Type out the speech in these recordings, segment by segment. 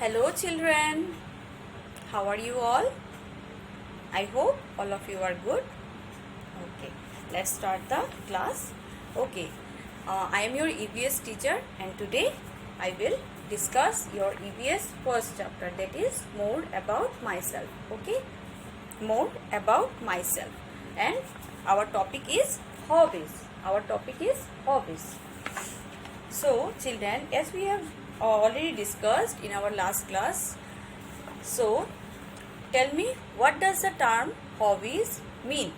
Hello children, how are you all? I hope all of you are good. Okay, let's start the class. Okay, I am your EVS teacher and today I will discuss your EVS first chapter, that is more about myself. Okay, more about myself, and our topic is hobbies. So children, as we have already discussed in our last class, so tell me, what does the term hobbies mean?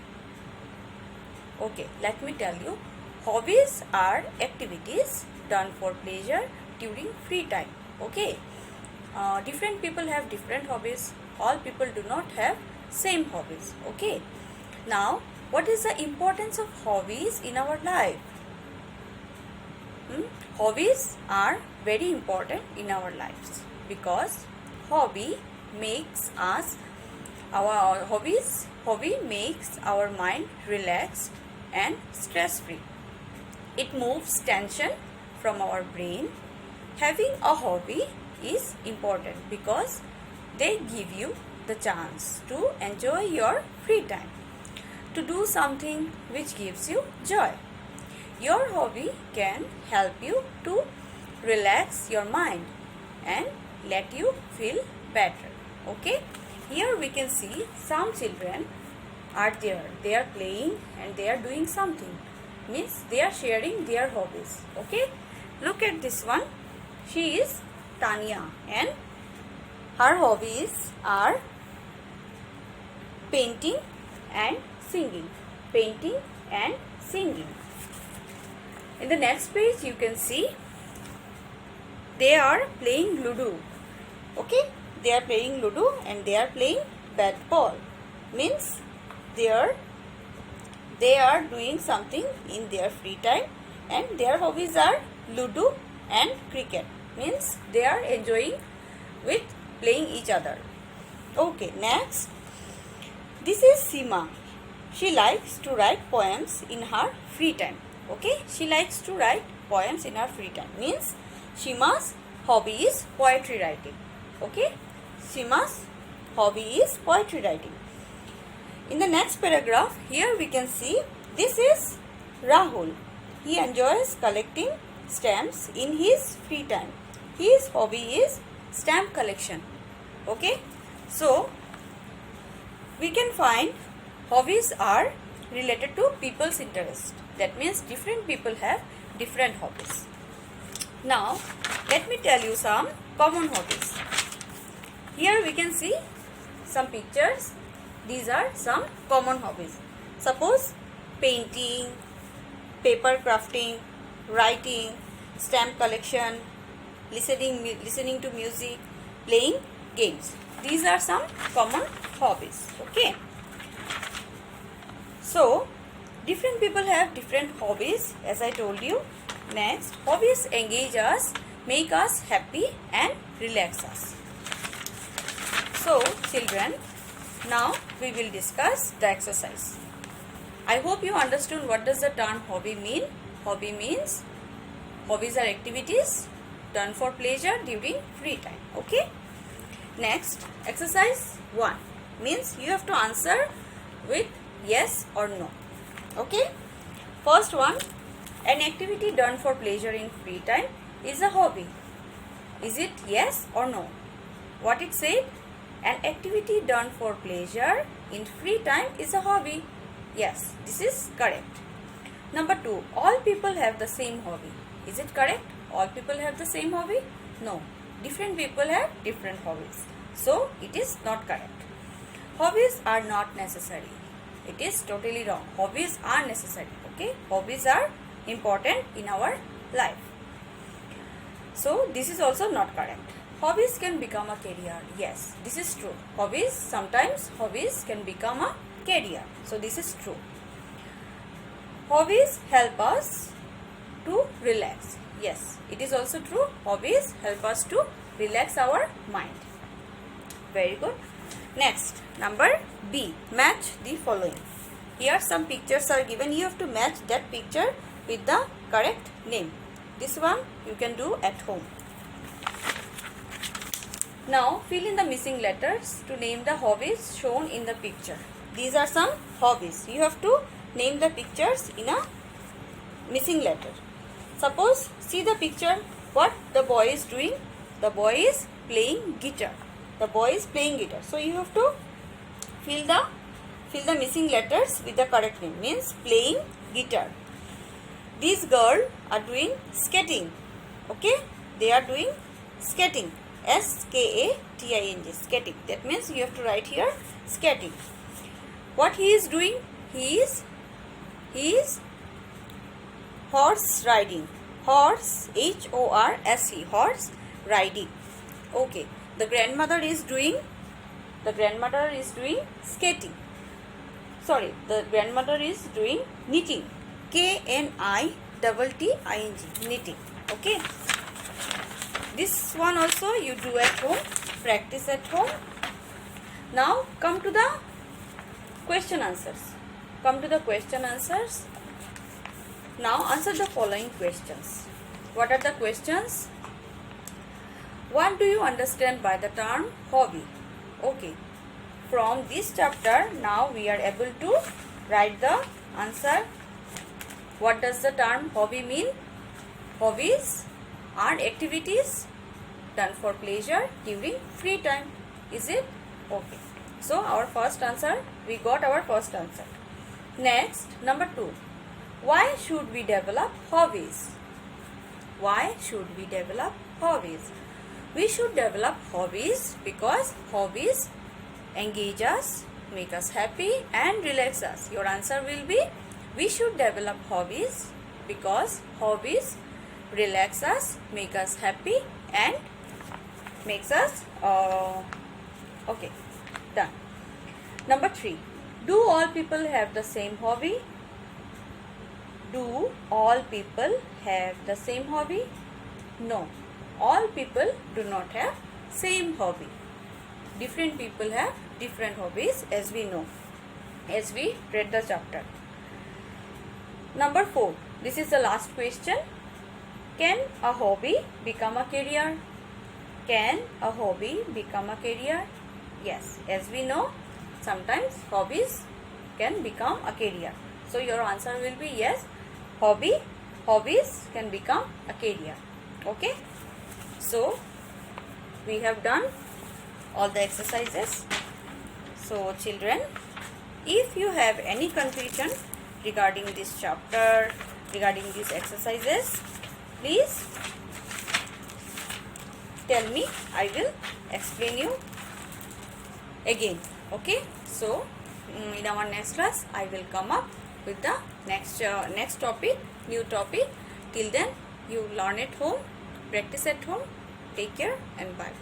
Okay, let me tell you. Hobbies are activities done for pleasure during free time. Okay, different people have different hobbies. All people do not have same hobbies. Okay, now what is the importance of hobbies in our life? Hobbies are very important in our lives because hobby makes our mind relaxed and stress free. It moves tension from our brain. Having a hobby is important because they give you the chance to enjoy your free time, to do something which gives you joy. Your hobby can help you to relax your mind and let you feel better. Okay, here we can see some children are there. They are playing and they are doing something. Means they are sharing their hobbies. Okay, look at this one. She is Tanya and her hobbies are painting and singing. Painting and singing. In the next page you can see they are playing Ludo. Okay, they are playing Ludo and they are playing bat ball. Means they are doing something in their free time and their hobbies are Ludo and cricket. Means they are enjoying with playing each other. Okay, next, this is Seema. She likes to write poems in her free time. Okay, she likes to write poems in her free time. Means Seema's hobby is poetry writing. Okay, Seema's hobby is poetry writing. In the next paragraph, here we can see this is Rahul. He enjoys collecting stamps in his free time. His hobby is stamp collection. Okay, so we can find hobbies are related to people's interest. That means different people have different hobbies. Now, let me tell you some common hobbies. Here we can see some pictures. These are some common hobbies. Suppose painting, paper crafting, writing, stamp collection, listening to music, playing games. These are some common hobbies. Okay. So, different people have different hobbies, as I told you. Next, hobbies engage us, make us happy and relax us. So, children, now we will discuss the exercise. I hope you understood what does the term hobby mean. Hobby means hobbies are activities done for pleasure during free time. Okay. Next, exercise 1 means you have to answer with yes or no. Okay. First one, an activity done for pleasure in free time is a hobby. Is it yes or no? What it said? An activity done for pleasure in free time is a hobby. Yes, this is correct. Number 2, all people have the same hobby. Is it correct? All people have the same hobby? No. Different people have different hobbies. So, it is not correct. Hobbies are not necessary. It is totally wrong. Hobbies are necessary. Okay? Hobbies are important in our life. So, this is also not correct. Hobbies can become a career. Yes, this is true. Sometimes hobbies can become a career. So, this is true. Hobbies help us to relax. Yes, it is also true. Hobbies help us to relax our mind. Very good. Next, number B. Match the following. Here some pictures are given. You have to match that picture with the correct name. This one you can do at home. Now fill in the missing letters to name the hobbies shown in the picture. These are some hobbies. You have to name the pictures in a missing letter. Suppose, see the picture, what the boy is doing. The boy is playing guitar. The boy is playing guitar. So you have to fill the missing letters with the correct name. Means playing guitar. These girls are doing skating. Okay, they are doing skating. SKATING, skating. That means you have to write here skating. What he is doing? He is horse riding. Horse, HORSE, horse riding. Okay. The grandmother is doing skating. Sorry, the grandmother is doing knitting. KNITTING, knitting. Okay. This one also you do at home, practice at home. Now come to the question answers. Now answer the following questions. What are the questions? What do you understand by the term hobby? Okay. From this chapter, now we are able to write the answer. What does the term hobby mean? Hobbies are activities done for pleasure during free time. Is it? Okay. So our first answer, we got our first answer. Next, number 2. Why should we develop hobbies? Why should we develop hobbies? We should develop hobbies because hobbies engage us, make us happy and relax us. Your answer will be, we should develop hobbies because hobbies relax us, make us happy and makes us okay, done. Number 3. Do all people have the same hobby? Do all people have the same hobby? No. All people do not have same hobby. Different people have different hobbies, as we know, as we read the chapter. Number 4. This is the last question. Can a hobby become a career? Can a hobby become a career? Yes, as we know, sometimes hobbies can become a career. So your answer will be yes, hobbies can become a career. Okay. So we have done all the exercises. So children, if you have any confusion regarding this chapter, regarding these exercises, please tell me. I will explain you again. Okay. So in our next class, I will come up with the next topic, new topic. Till then, you learn at home, practice at home. Take care and bye.